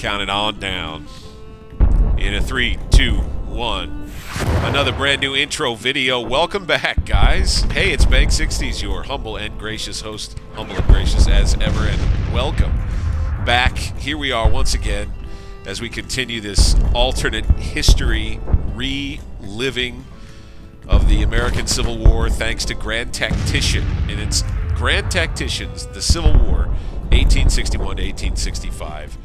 Count it on down. In a 3, 2, 1. Another brand new intro video. Welcome back, guys. Hey, it's Bank 60s, your humble and gracious host. Humble and gracious as ever, and welcome back. Here we are once again as we continue this alternate history reliving of the American Civil War thanks to Grand Tactician. And it's Grand Tacticians, the Civil War, 1861 to 1865.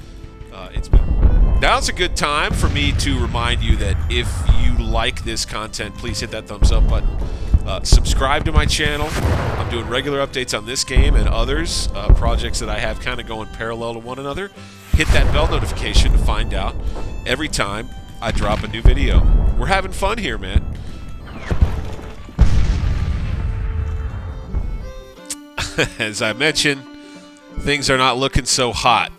Now's a good time for me to remind you that if you like this content, please hit that thumbs up button. Subscribe to my channel. I'm doing regular updates on this game and others, projects that I have kind of going parallel to one another. Hit that bell notification to find out every time I drop a new video. We're having fun here, man. As I mentioned, things are not looking so hot.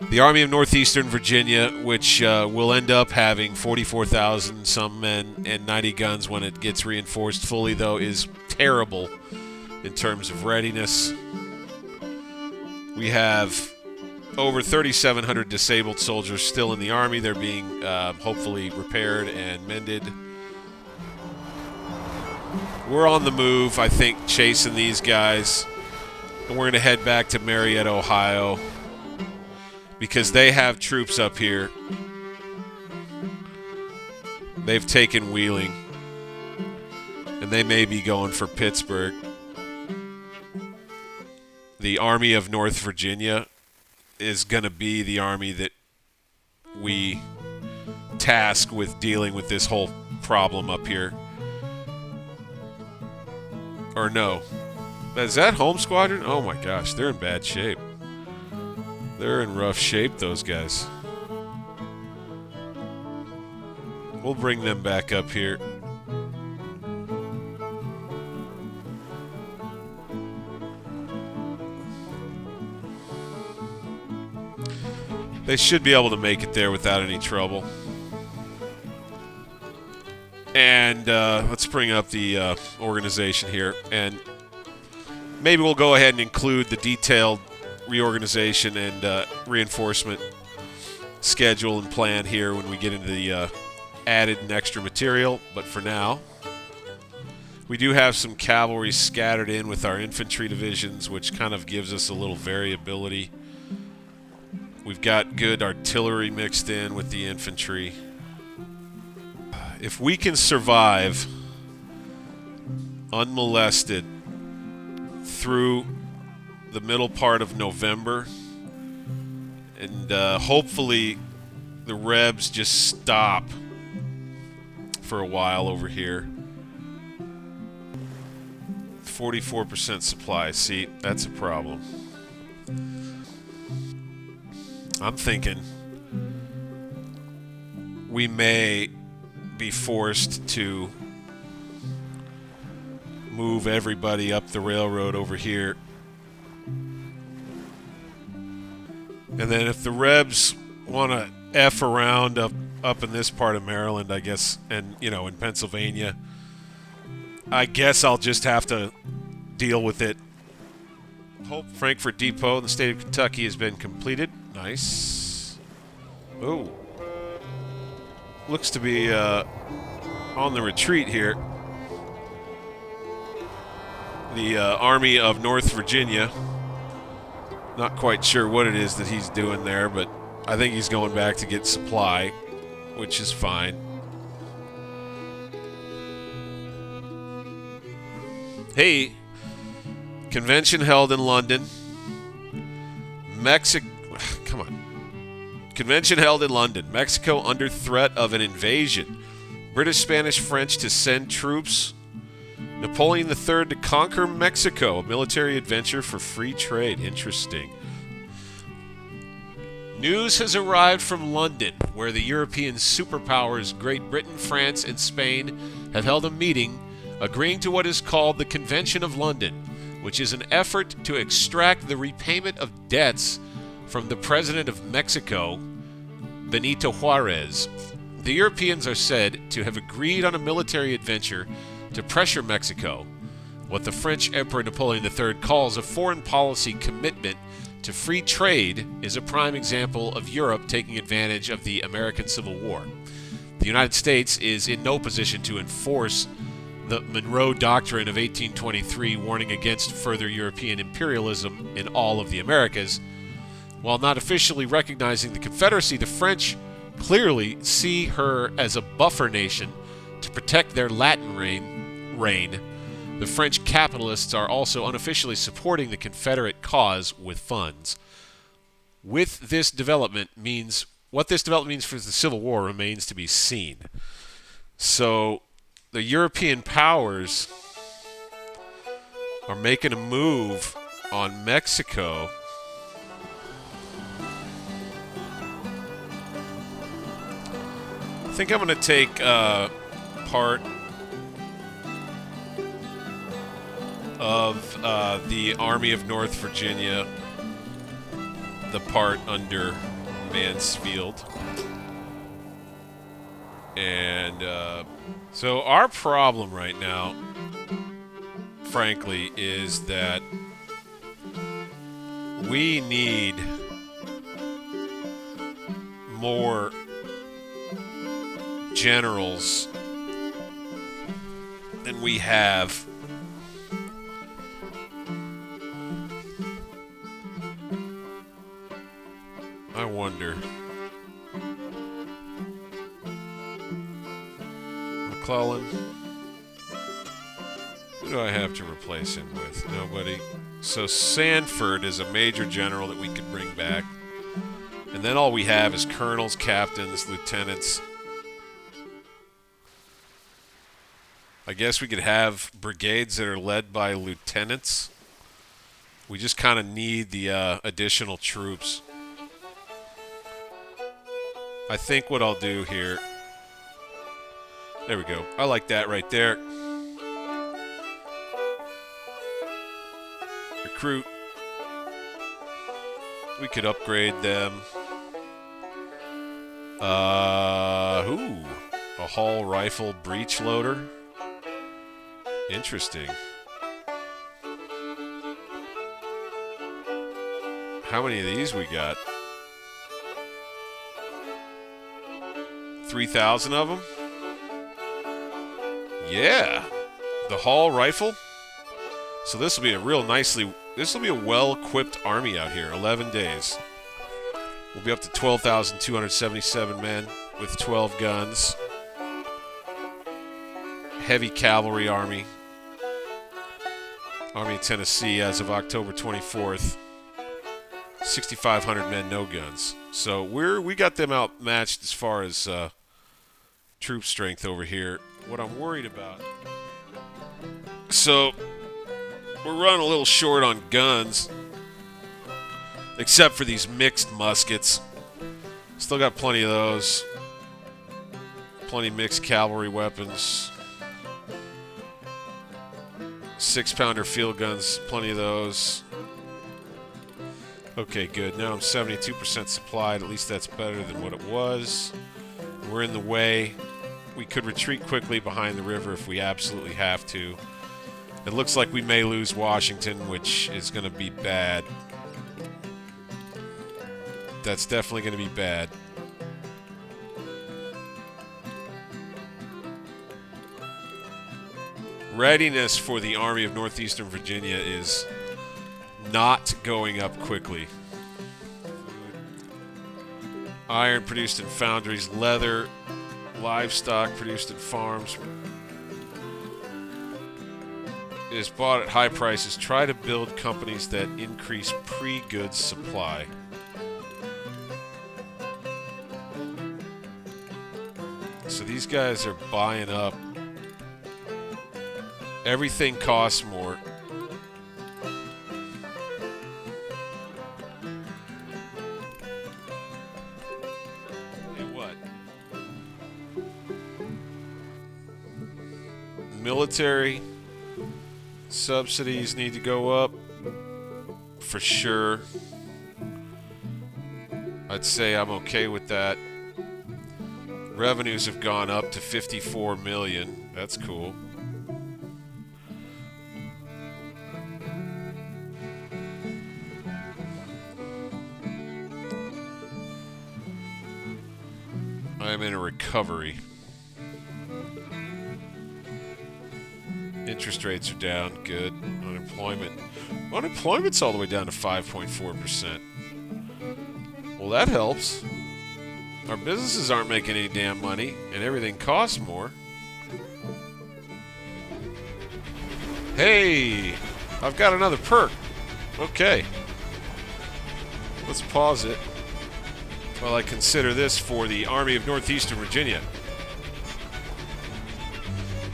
The Army of Northeastern Virginia, which will end up having 44,000 some men and 90 guns when it gets reinforced fully, though, is terrible in terms of readiness. We have over 3,700 disabled soldiers still in the Army. They're being hopefully repaired and mended. We're on the move, I think, chasing these guys. And we're going to head back to Marietta, Ohio, because they have troops up here. They've taken Wheeling, and they may be going for Pittsburgh. The Army of North Virginia is going to be the army that we task with dealing with this whole problem up here. Or no. Is that Home Squadron? Oh my gosh, they're in bad shape. They're in rough shape, those guys. We'll bring them back up here. They should be able to make it there without any trouble. And let's bring up the organization here. And maybe we'll go ahead and include the detailed reorganization and reinforcement schedule and plan here when we get into the added and extra material. But for now, we do have some cavalry scattered in with our infantry divisions, which kind of gives us a little variability. We've got good artillery mixed in with the infantry. If we can survive unmolested through the middle part of November, and hopefully the Rebs just stop for a while over here. 44% supply. See, that's a problem. I'm thinking we may be forced to move everybody up the railroad over here. And then if the Rebs want to F around up in this part of Maryland, I guess, and, you know, in Pennsylvania, I guess I'll just have to deal with it. Hope Frankfort Depot in the state of Kentucky has been completed. Nice. Ooh. Looks to be on the retreat here. The Army of North Virginia. Not quite sure what it is that he's doing there, but I think he's going back to get supply, which is fine. Hey, convention held in London. Come on. Convention held in London. Mexico under threat of an invasion. British, Spanish, French to send troops. Napoleon III to conquer Mexico. A military adventure for free trade. Interesting. News has arrived from London, where the European superpowers Great Britain, France, and Spain have held a meeting agreeing to what is called the Convention of London, which is an effort to extract the repayment of debts from the President of Mexico, Benito Juarez. The Europeans are said to have agreed on a military adventure to pressure Mexico, what the French Emperor Napoleon III calls a foreign policy commitment to free trade is a prime example of Europe taking advantage of the American Civil War. The United States is in no position to enforce the Monroe Doctrine of 1823, warning against further European imperialism in all of the Americas. While not officially recognizing the Confederacy, the French clearly see her as a buffer nation to protect their Latin reign. The French capitalists are also unofficially supporting the Confederate cause with funds. What this development means for the Civil War remains to be seen. So, the European powers are making a move on Mexico. I think I'm going to take part of the Army of North Virginia, the part under Mansfield. And so our problem right now, frankly, is that we need more generals than we have. I wonder. McClellan. Who do I have to replace him with? Nobody. So Sanford is a major general that we could bring back. And then all we have is colonels, captains, lieutenants. I guess we could have brigades that are led by lieutenants. We just kind of need the additional troops. I think what I'll do here... There we go. I like that right there. Recruit. We could upgrade them. A Hall rifle breech loader. Interesting. How many of these we got? 3,000 of them? Yeah. The Hall rifle. So this will be a well-equipped army out here. 11 days. We'll be up to 12,277 men with 12 guns. Heavy cavalry army. Army of Tennessee as of October 24th. 6,500 men, no guns. So we got them outmatched as far as troop strength over here. What I'm worried about... So, we're running a little short on guns. Except for these mixed muskets. Still got plenty of those. Plenty of mixed cavalry weapons. 6-pounder field guns, plenty of those. Okay, good. Now I'm 72% supplied. At least that's better than what it was. We're in the way. We could retreat quickly behind the river if we absolutely have to. It looks like we may lose Washington, which is going to be bad. That's definitely going to be bad. Readiness for the Army of Northeastern Virginia is not going up quickly. Iron produced in foundries, leather, livestock produced in farms is bought at high prices. Try to build companies that increase pre-goods supply. So these guys are buying up. Everything costs more. Military subsidies need to go up for sure. I'd say I'm okay with that. Revenues have gone up to 54 million. That's cool. I'm in a recovery. Interest rates are down. Good. Unemployment's all the way down to 5.4%. Well, that helps. Our businesses aren't making any damn money, and everything costs more. Hey, I've got another perk. Okay. Let's pause it while I consider this for the Army of Northeastern Virginia.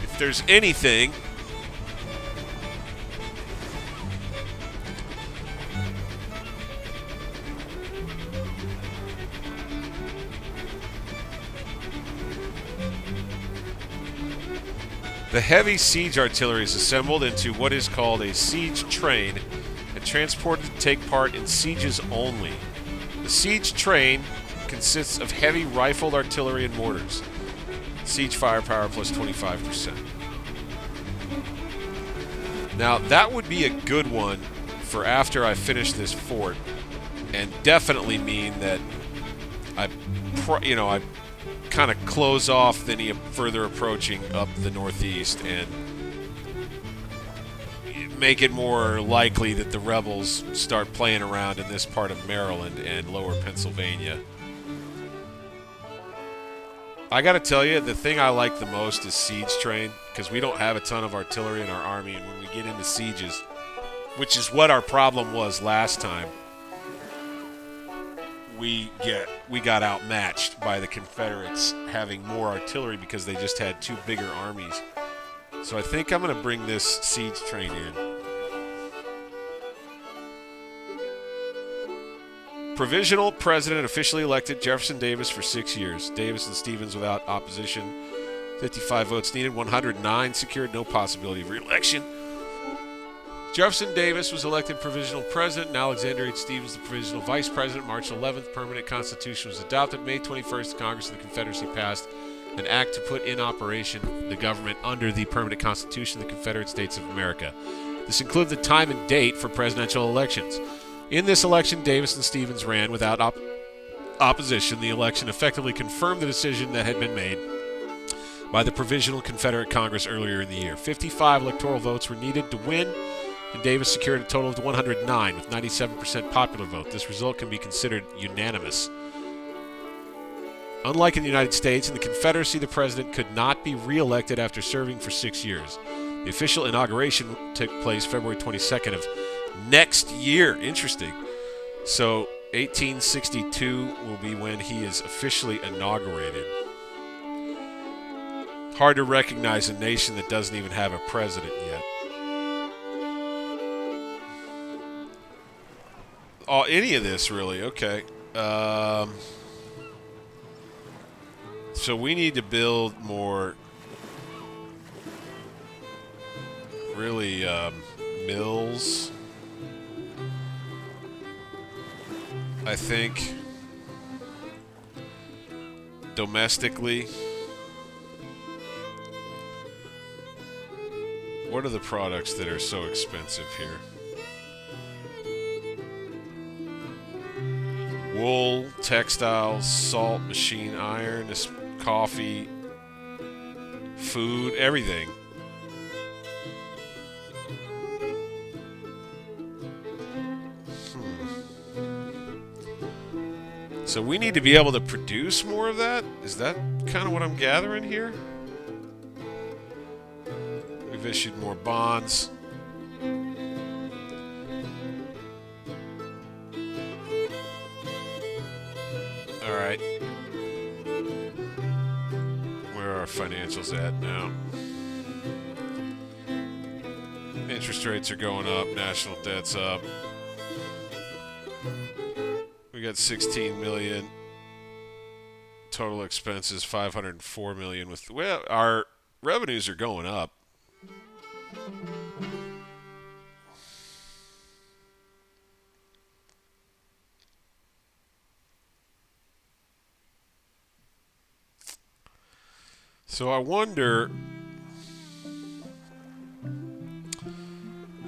If there's anything the heavy siege artillery is assembled into what is called a siege train and transported to take part in sieges only. The siege train consists of heavy rifled artillery and mortars. Siege firepower plus 25%. Now, that would be a good one for after I finish this fort, and definitely mean that I kind of close off any further approaching up the northeast and make it more likely that the rebels start playing around in this part of Maryland and lower Pennsylvania. I gotta tell you, the thing I like the most is siege train, because we don't have a ton of artillery in our army, and when we get into sieges, which is what our problem was last time, we got outmatched by the Confederates having more artillery because they just had two bigger armies. So I think I'm going to bring this siege train in. Provisional president officially elected Jefferson Davis for 6 years. Davis and Stevens without opposition. 55 votes needed. 109 secured. No possibility of re-election. Jefferson Davis was elected provisional president, and Alexander H. Stevens the provisional vice president. March 11th, permanent constitution was adopted. May 21st, the Congress of the Confederacy passed an act to put in operation the government under the permanent constitution of the Confederate States of America. This included the time and date for presidential elections. In this election, Davis and Stevens ran without opposition. The election effectively confirmed the decision that had been made by the Provisional Confederate Congress earlier in the year. 55 electoral votes were needed to win, and Davis secured a total of 109 with 97% popular vote. This result can be considered unanimous. Unlike in the United States, in the Confederacy, the president could not be re-elected after serving for 6 years. The official inauguration took place February 22nd of next year. Interesting. So 1862 will be when he is officially inaugurated. Hard to recognize a nation that doesn't even have a president yet. Oh, any of this, really. Okay. So we need to build more, really, mills. I think domestically. What are the products that are so expensive here? Wool, textiles, salt, machine iron, coffee, food, everything. So we need to be able to produce more of that? Is that kind of what I'm gathering here? We've issued more bonds. All right. Where are our financials at now? Interest rates are going up. National debt's up. We got 16 million. Total expenses 504 million. Well, our revenues are going up. So I wonder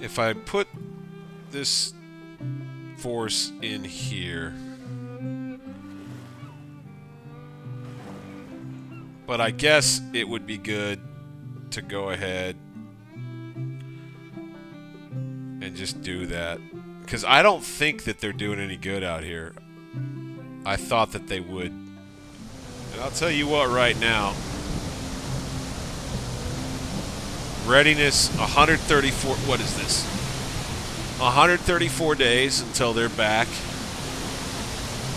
if I put this force in here. But I guess it would be good to go ahead and just do that. Because I don't think that they're doing any good out here. I thought that they would. And I'll tell you what right now. Readiness, 134, what is this? 134 days until they're back.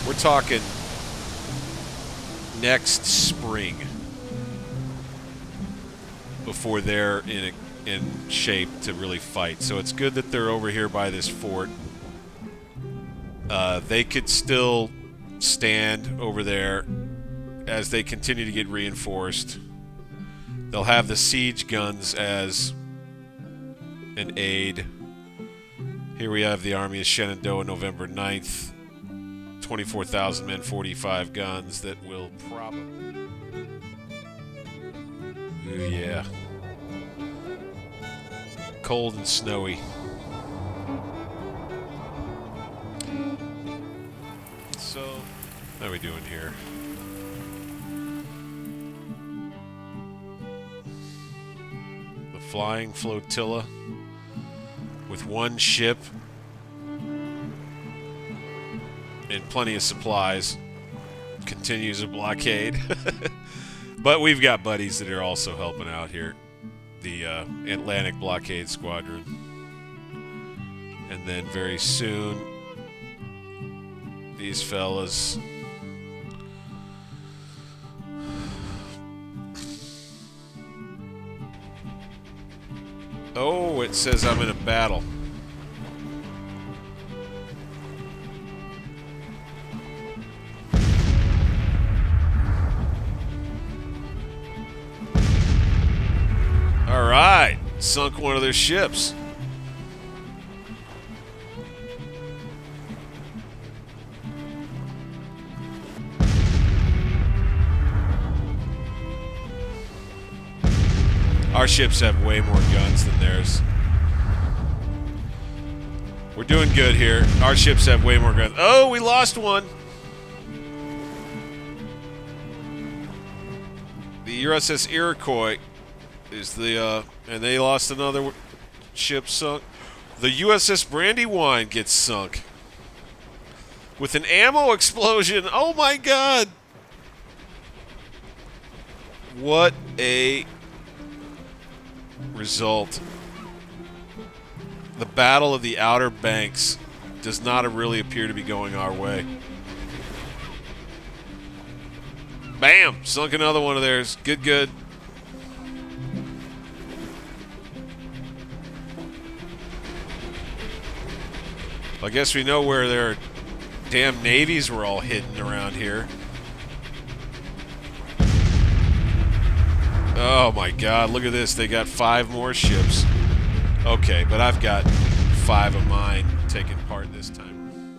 We're talking next spring before they're in shape to really fight. So it's good that they're over here by this fort. They could still stand over there as they continue to get reinforced. They'll have the siege guns as an aid. Here we have the Army of Shenandoah, November 9th. 24,000 men, 45 guns that will probably... Ooh, yeah. Cold and snowy. So, how are we doing here? The flying flotilla with one ship and plenty of supplies continues a blockade. But we've got buddies that are also helping out here. The Atlantic Blockade Squadron. And then very soon, these fellas. Oh, it says I'm in a battle. Alright, sunk one of their ships. Our ships have way more guns than theirs. We're doing good here. Our ships have way more guns. Oh, we lost one. The USS Iroquois is the, and they lost another ship sunk. The USS Brandywine gets sunk with an ammo explosion. Oh my God. What a result. The Battle of the Outer Banks does not really appear to be going our way. Bam! Sunk another one of theirs. Good, good. I guess we know where their damn navies were all hidden around here. Oh my God, look at this. They got 5 more ships. Okay, but I've got 5 of mine taking part this time.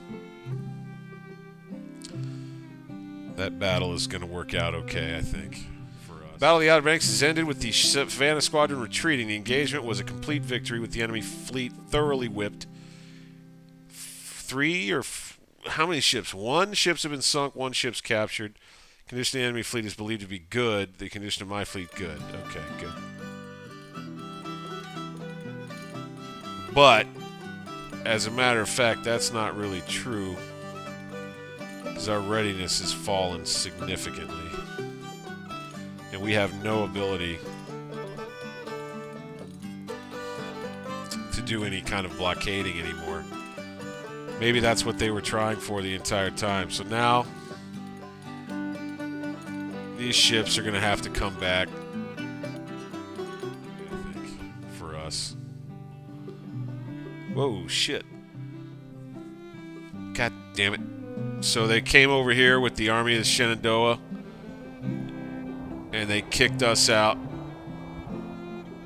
That battle is going to work out okay, I think, for us. Battle of the Outer Banks has ended with the Savannah Squadron retreating. The engagement was a complete victory with the enemy fleet thoroughly whipped. 3 or how many ships? 1 ships have been sunk, 1 ship's captured. Condition of the enemy fleet is believed to be good. The condition of my fleet, good. Okay, good. But, as a matter of fact, that's not really true, because our readiness has fallen significantly. And we have no ability to do any kind of blockading anymore. Maybe that's what they were trying for the entire time. So now, these ships are going to have to come back, I think, for us. Whoa, shit. God damn it. So they came over here with the Army of the Shenandoah, and they kicked us out.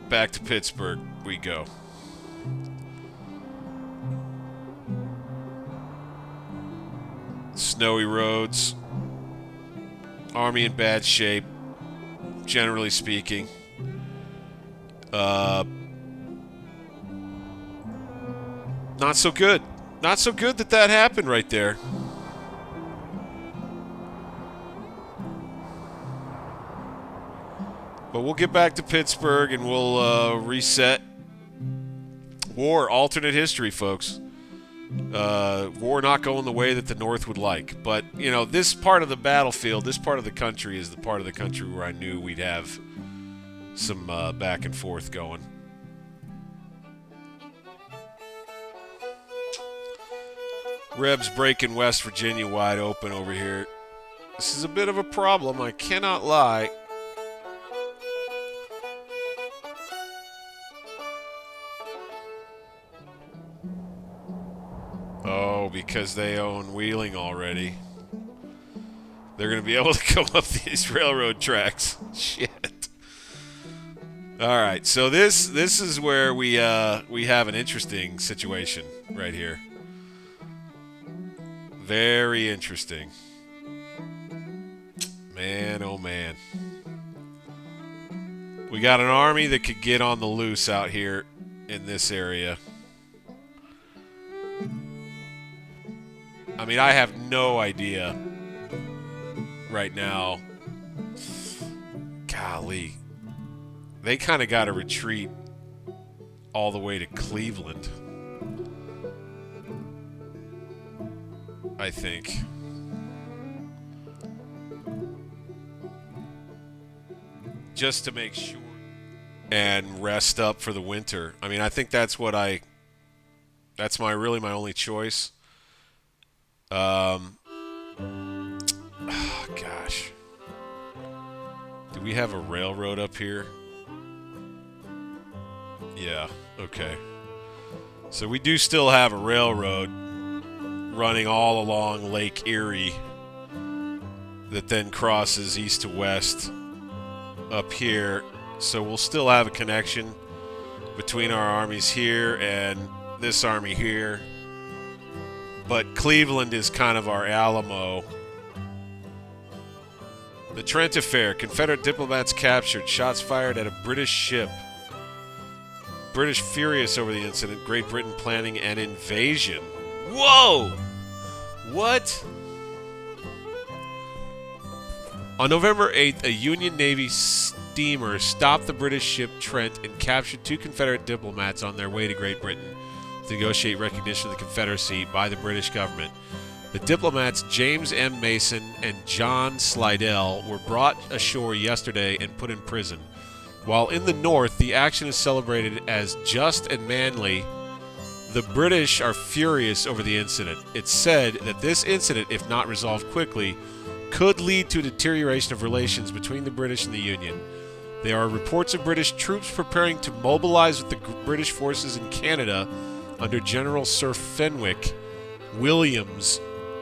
Back to Pittsburgh we go. Snowy roads. Army in bad shape, generally speaking. Not so good. Not so good that happened right there. we'll get back to Pittsburgh and we'll reset. War, alternate history, folks. War not going the way that the North would like. But, you know, this part of the battlefield, this part of the country is the part of the country where I knew we'd have some back and forth going. Rebs breaking West Virginia wide open over here. This is a bit of a problem, I cannot lie. Oh, because they own Wheeling already. They're going to be able to go up these railroad tracks. Shit. All right, so this is where we have an interesting situation right here. Very interesting. Man, oh man. We got an army that could get on the loose out here in this area. I mean, I have no idea right now. Golly. They kind of got to retreat all the way to Cleveland, I think. Just to make sure. And rest up for the winter. I mean, I think that's what that's really my only choice. Gosh. Do we have a railroad up here? Yeah, okay. So we do still have a railroad running all along Lake Erie that then crosses east to west up here. So we'll still have a connection between our armies here and this army here. But Cleveland is kind of our Alamo. The Trent affair. Confederate diplomats captured. Shots fired at a British ship. British furious over the incident. Great Britain planning an invasion. Whoa! What? On November 8th, a Union Navy steamer stopped the British ship Trent and captured 2 Confederate diplomats on their way to Great Britain to negotiate recognition of the Confederacy by the British government. The diplomats James M. Mason and John Slidell were brought ashore yesterday and put in prison. While in the North, the action is celebrated as just and manly, the British are furious over the incident. It's said that this incident, if not resolved quickly, could lead to a deterioration of relations between the British and the Union. There are reports of British troops preparing to mobilize with the British forces in Canada under General Sir Fenwick Williams,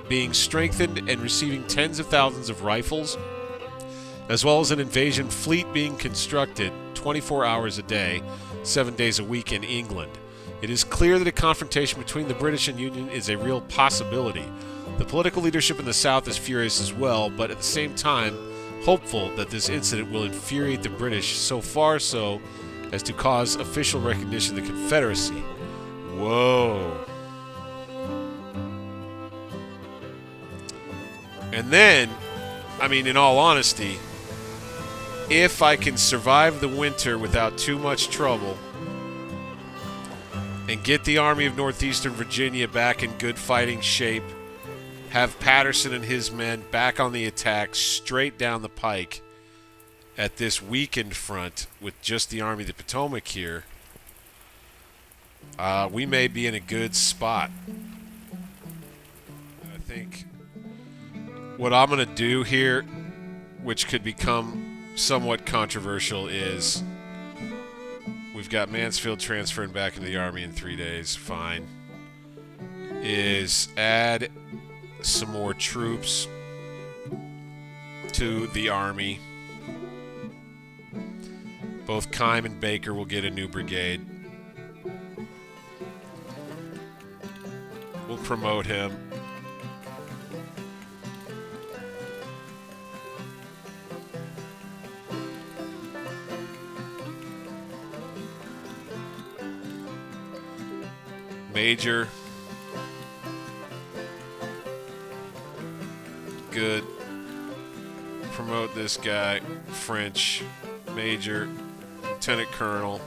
being strengthened and receiving tens of thousands of rifles, as well as an invasion fleet being constructed 24 hours a day, 7 days a week in England. It is clear that a confrontation between the British and Union is a real possibility. The political leadership in the South is furious as well, but at the same time, hopeful that this incident will infuriate the British so far so as to cause official recognition of the Confederacy. Whoa. And then, I mean, in all honesty, if I can survive the winter without too much trouble and get the Army of Northeastern Virginia back in good fighting shape, have Patterson and his men back on the attack straight down the pike at this weakened front with just the Army of the Potomac here, we may be in a good spot. I think what I'm going to do here, which could become somewhat controversial, is we've got Mansfield transferring back into the Army in 3 days, fine, is add some more troops to the Army. Both Keim and Baker will get a new brigade. We'll promote him. Major. Good. Promote this guy. French. major, lieutenant colonel.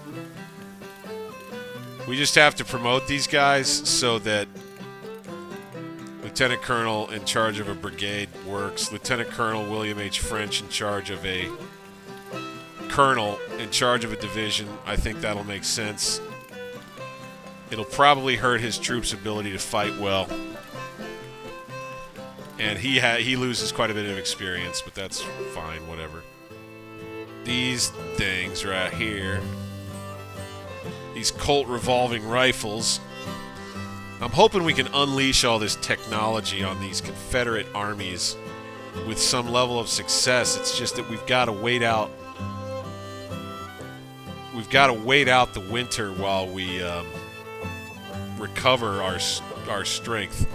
We just have to promote these guys so that lieutenant colonel in charge of a brigade works. Lieutenant Colonel William H. French in charge of a colonel in charge of a division. I think that'll make sense. It'll probably hurt his troops' ability to fight well. And he loses quite a bit of experience, but that's fine, whatever. These things right here. These Colt revolving rifles. I'm hoping we can unleash all this technology on these Confederate armies with some level of success. It's just that we've got to wait out. We've got to wait out the winter while we recover our strength.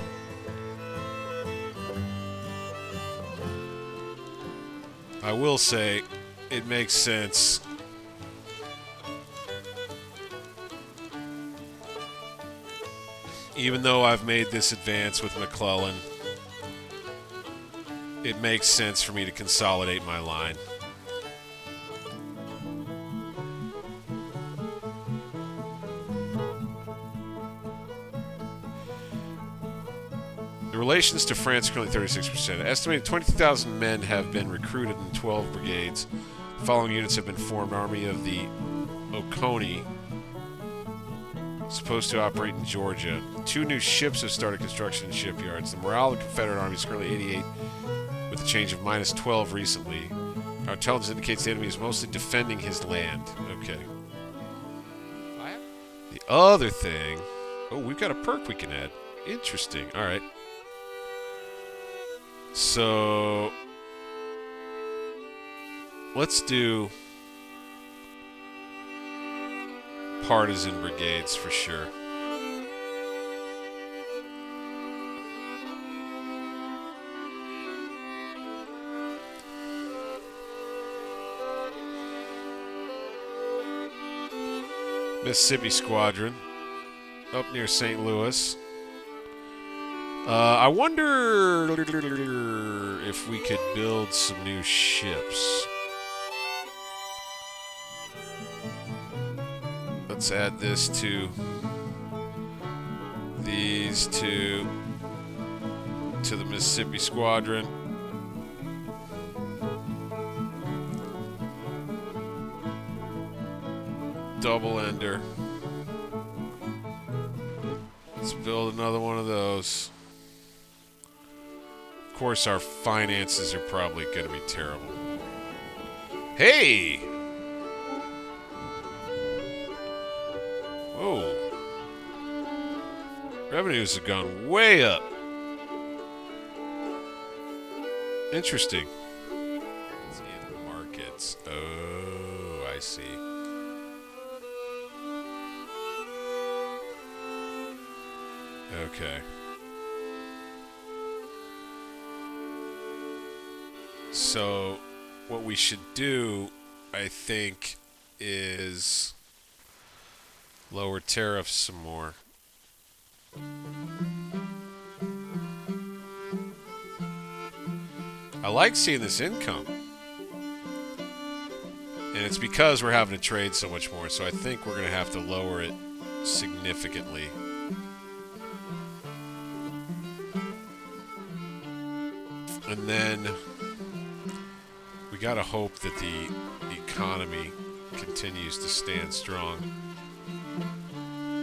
I will say it makes sense. Even though I've made this advance with McClellan, it makes sense for me to consolidate my line. The relations to France are currently 36%. Estimated 22,000 men have been recruited in 12 brigades. The following units have been formed. Army of the Oconee, supposed to operate in Georgia. 2 new ships have started construction in shipyards. The morale of the Confederate Army is currently 88, with a change of -12 recently. Our intelligence indicates the enemy is mostly defending his land. Okay. The other thing... Oh, we've got a perk we can add. Interesting. All right. So... let's do... partisan brigades for sure. Mississippi Squadron up near St. Louis. I wonder if we could build some new ships. Let's add this to these two to the Mississippi Squadron. Double ender. Let's build another one of those. Of course, our finances are probably going to be terrible. Hey! Whoa. Revenues have gone way up. Interesting. Let's see in the markets. Oh, I see. Okay. So, what we should do, I think, is lower tariffs some more. I like seeing this income. And it's because we're having to trade so much more, so I think we're going to have to lower it significantly. And then we got to hope that the economy continues to stand strong.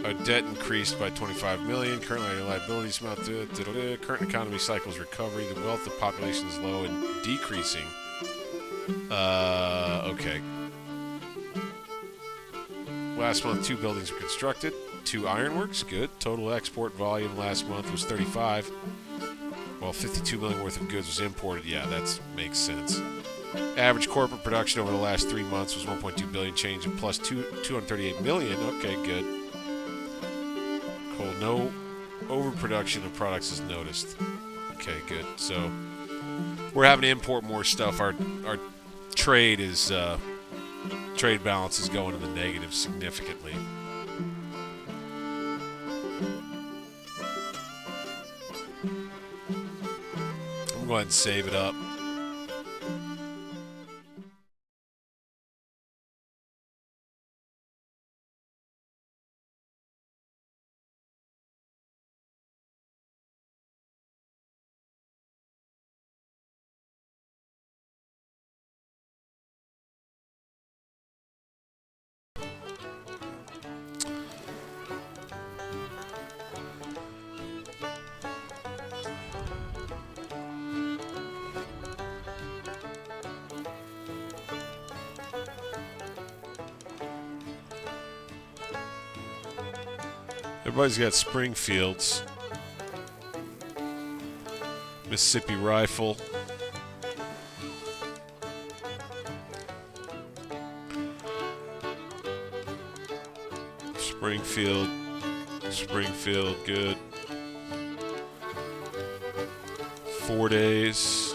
Our debt increased by 25 million. Currently, our liabilities amount to current economy cycles recovery. The wealth of population is low and decreasing. Okay. Last month, 2 buildings were constructed. 2 ironworks, good. Total export volume last month was 35. While 52 million worth of goods was imported. Yeah, that makes sense. Average corporate production over the last 3 months was 1.2 billion, change of plus 238 million. Okay, good. Cool. No overproduction of products is noticed. Okay, good. So we're having to import more stuff. Our trade is trade balance is going in the negative significantly. I'm going to go ahead and save it up. Everybody's got Springfields. Mississippi Rifle. Springfield. Springfield, good. 4 days.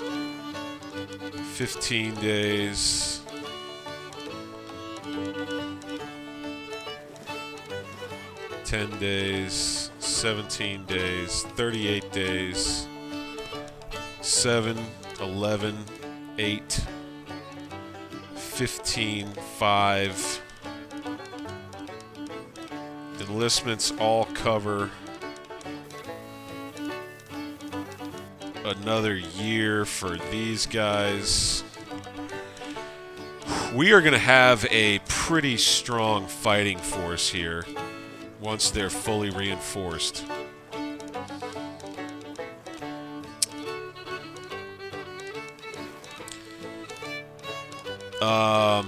15 days. 10 days. 17 days. 38 days. 7, 11, 8, 15, 5. Enlistments all cover another year for these guys. We are going to have a pretty strong fighting force here once they're fully reinforced. I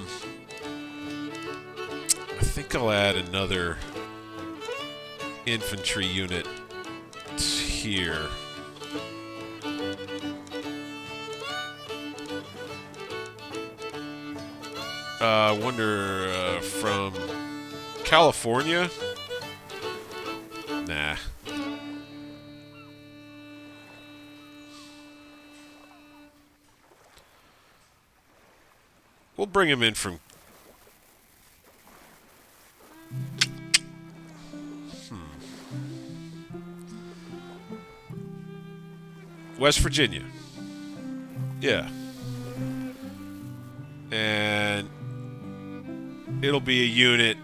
think I'll add another infantry unit here. I wonder from California? Nah. We'll bring him in from... West Virginia. Yeah. And it'll be a unit,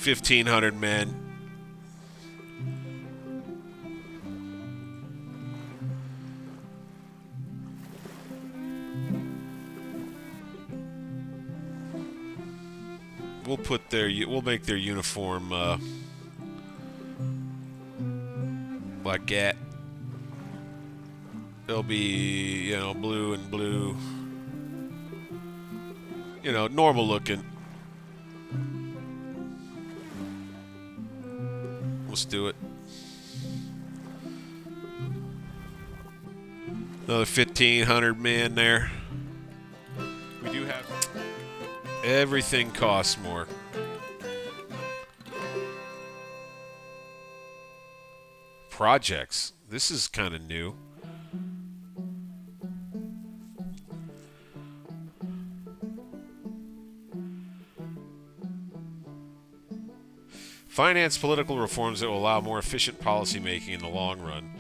1,500 men. We'll make their uniform like that. They'll be, blue and blue. Normal looking. Let's do it. Another 1,500 men there. We do have... Everything costs more. Projects. This is kind of new. Finance political reforms that will allow more efficient policy making in the long run.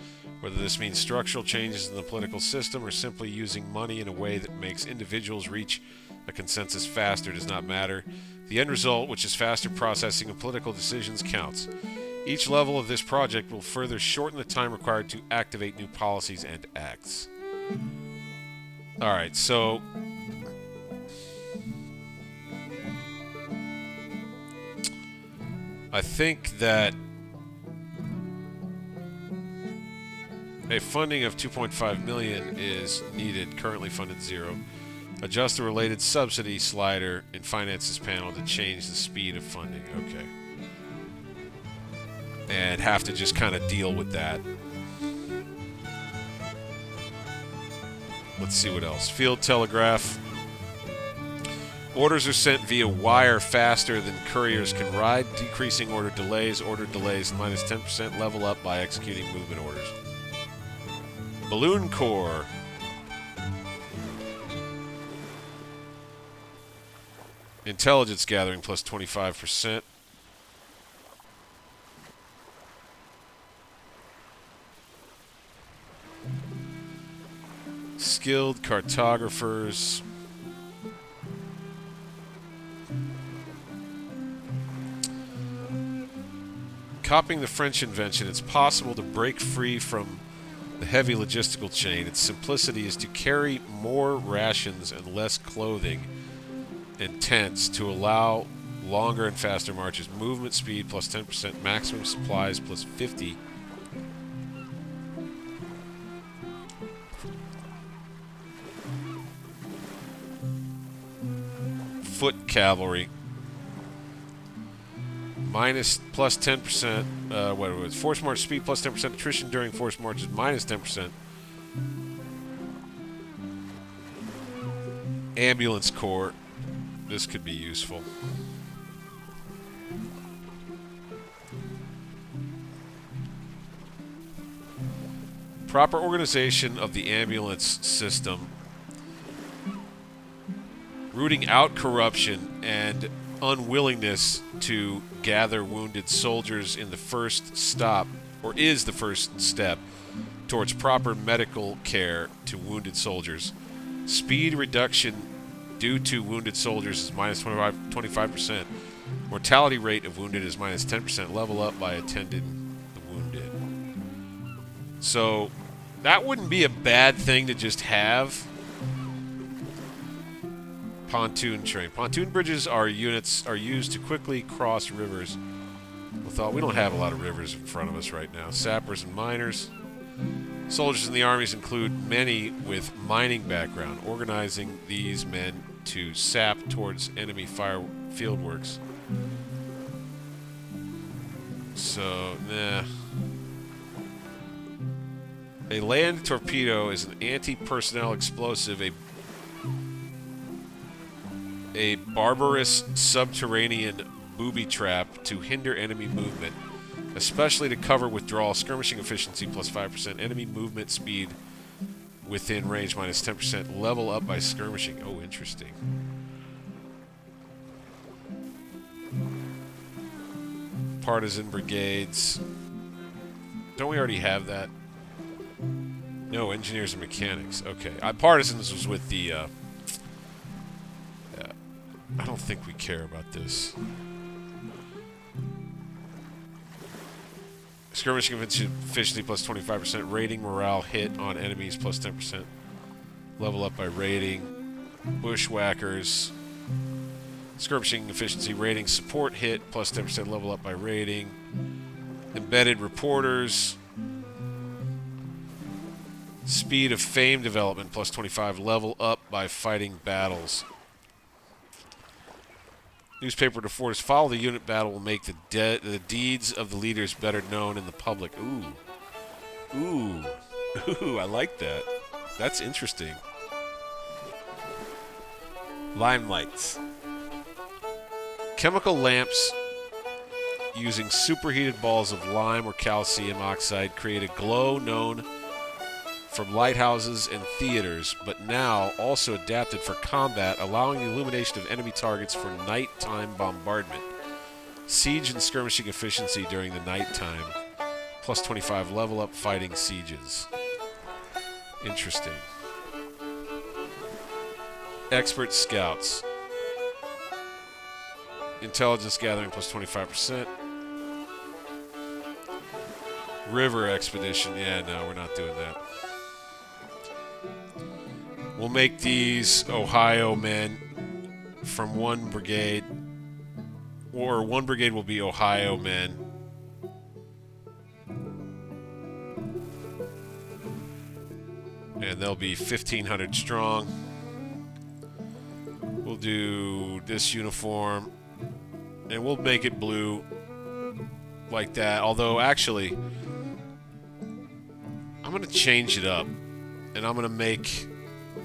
Whether this means structural changes in the political system or simply using money in a way that makes individuals reach a consensus faster does not matter. The end result, which is faster processing of political decisions, counts. Each level of this project will further shorten the time required to activate new policies and acts. Alright, so... I think that a funding of $2.5 million is needed, currently funded 0. Adjust the related subsidy slider in Finances panel to change the speed of funding. Okay. And have to just kind of deal with that. Let's see what else. Field telegraph. Orders are sent via wire faster than couriers can ride, decreasing order delays. Order delays minus 10% level up by executing movement orders. Balloon Corps. Intelligence gathering plus 25%. Skilled cartographers. Copying the French invention, it's possible to break free from the heavy logistical chain. Its simplicity is to carry more rations and less clothing and tents to allow longer and faster marches. Movement speed plus 10%, maximum supplies plus 50. Foot cavalry. minus plus 10%. What it was? Force march speed plus 10%. Attrition during force marches minus 10%. Ambulance corps. This could be useful. Proper organization of the ambulance system, rooting out corruption and unwillingness to gather wounded soldiers in the first stop, or is the first step towards proper medical care to wounded soldiers. Speed reduction due to wounded soldiers is minus 25%. Mortality rate of wounded is minus 10%. Level up by attending the wounded. So that wouldn't be a bad thing to just have. Pontoon train. Pontoon bridges are used to quickly cross rivers. We don't have a lot of rivers in front of us right now. Sappers and miners. Soldiers in the armies include many with mining background, organizing these men to sap towards enemy fieldworks. So, nah. A land torpedo is an anti-personnel explosive, a barbarous subterranean booby trap to hinder enemy movement, especially to cover withdrawal. Skirmishing efficiency plus 5%. Enemy movement speed within range minus 10%. Level up by skirmishing. Oh, interesting. Partisan brigades. Don't we already have that? No, engineers and mechanics. Okay. Partisans was with the... I don't think we care about this. Skirmishing efficiency plus 25%. Raiding morale hit on enemies plus 10%. Level up by raiding. Bushwhackers. Skirmishing efficiency. Raiding support hit plus 10%. Level up by raiding. Embedded reporters. Speed of fame development plus 25. Level up by fighting battles. Newspaper reporters. Follow the unit battle will make the deeds of the leaders better known in the public. Ooh. Ooh. Ooh, I like that. That's interesting. Limelights. Chemical lamps using superheated balls of lime or calcium oxide create a glow known from lighthouses and theaters, but now also adapted for combat, allowing the illumination of enemy targets for nighttime bombardment. Siege and skirmishing efficiency during the nighttime. Plus 25. Level up fighting sieges. Interesting. Expert scouts. Intelligence gathering plus 25%. River expedition. Yeah, no, we're not doing that. We'll make these Ohio men from one brigade, or one brigade will be Ohio men. And they'll be 1,500 strong. We'll do this uniform, and we'll make it blue like that. Although, actually, I'm going to change it up, and I'm going to make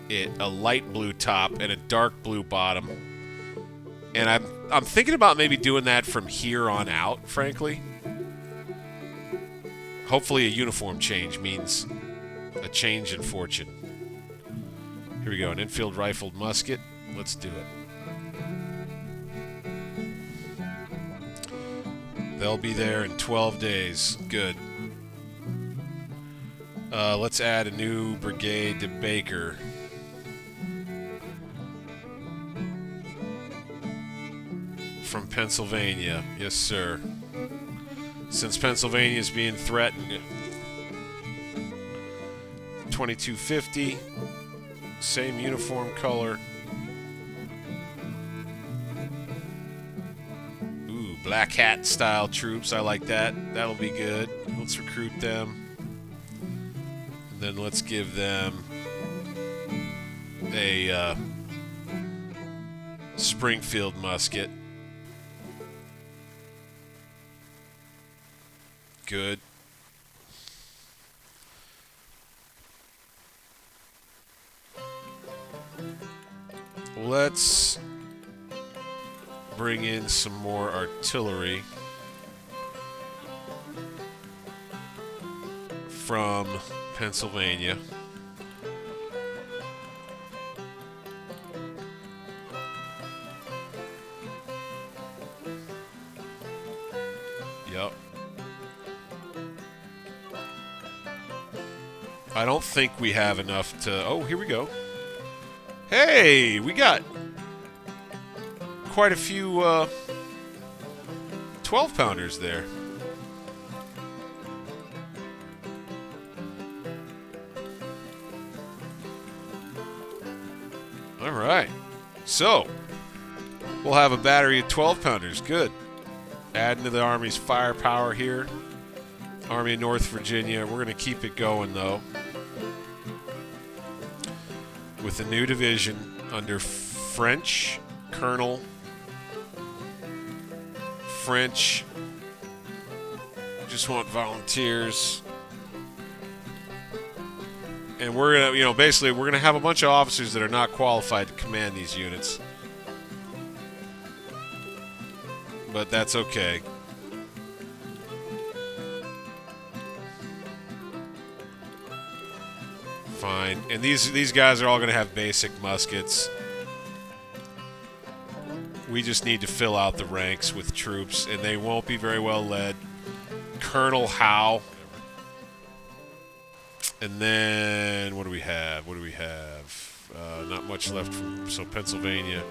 it a light blue top and a dark blue bottom. And I'm thinking about maybe doing that from here on out, frankly. Hopefully a uniform change means a change in fortune. Here we go, an infield rifled musket. Let's do it. They'll be there in 12 days. Good. Let's add a new brigade to Baker. From Pennsylvania. Yes, sir. Since Pennsylvania is being threatened. 2250. Same uniform color. Ooh, black hat style troops. I like that. That'll be good. Let's recruit them. And then let's give them a Springfield musket. good. Let's bring in some more artillery from Pennsylvania. Yep. I don't think we have enough to... Oh, here we go. Hey, we got quite a few 12-pounders there. All right. So, we'll have a battery of 12-pounders. Good. Adding to the Army's firepower here. Army of North Virginia. We're going to keep it going, though, with a new division under French Colonel. French. Just want volunteers. And we're going to, you know, basically we're going to have a bunch of officers that are not qualified to command these units. But that's okay. Fine. And these guys are all going to have basic muskets. We just need to fill out the ranks with troops, and they won't be very well led. Colonel Howe. And then, what do we have? What do we have? Not much left from, so Pennsylvania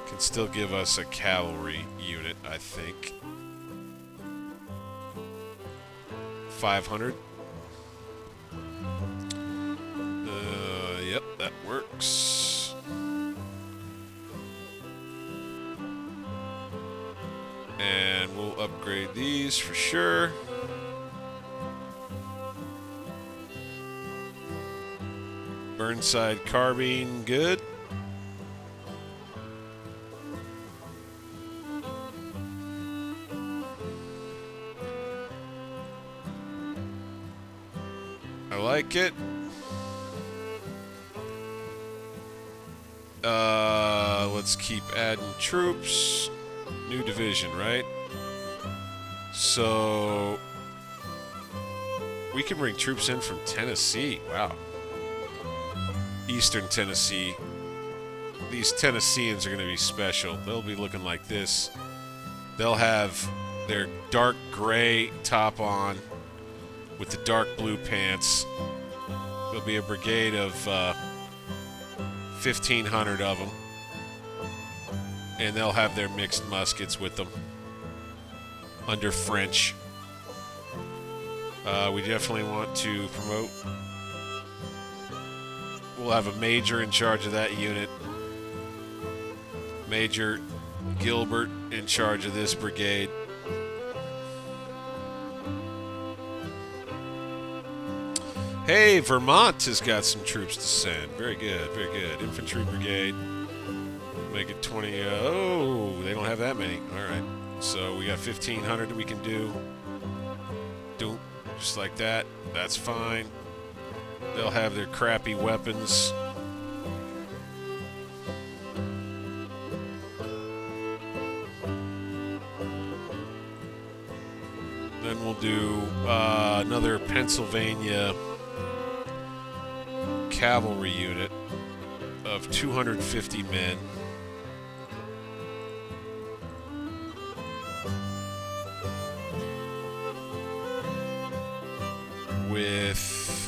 can still give us a cavalry unit, I think. 500. Yep, that works. And we'll upgrade these for sure. Burnside carbine, good. I like it. Let's keep adding troops. New division, right? So we can bring troops in from Tennessee. Wow. Eastern Tennessee. These Tennesseans are going to be special. They'll be looking like this. They'll have their dark gray top on with the dark blue pants. There'll be a brigade of 1,500 of them. And they'll have their mixed muskets with them under French. We definitely want to promote. We'll have a major in charge of that unit. Major Gilbert in charge of this brigade. Hey, Vermont has got some troops to send. Very good, very good. Infantry brigade. Make it 20. Oh, they don't have that many. All right. So we got 1,500 that we can do. Just like that. That's fine. They'll have their crappy weapons. Then we'll do another Pennsylvania cavalry unit of 250 men. With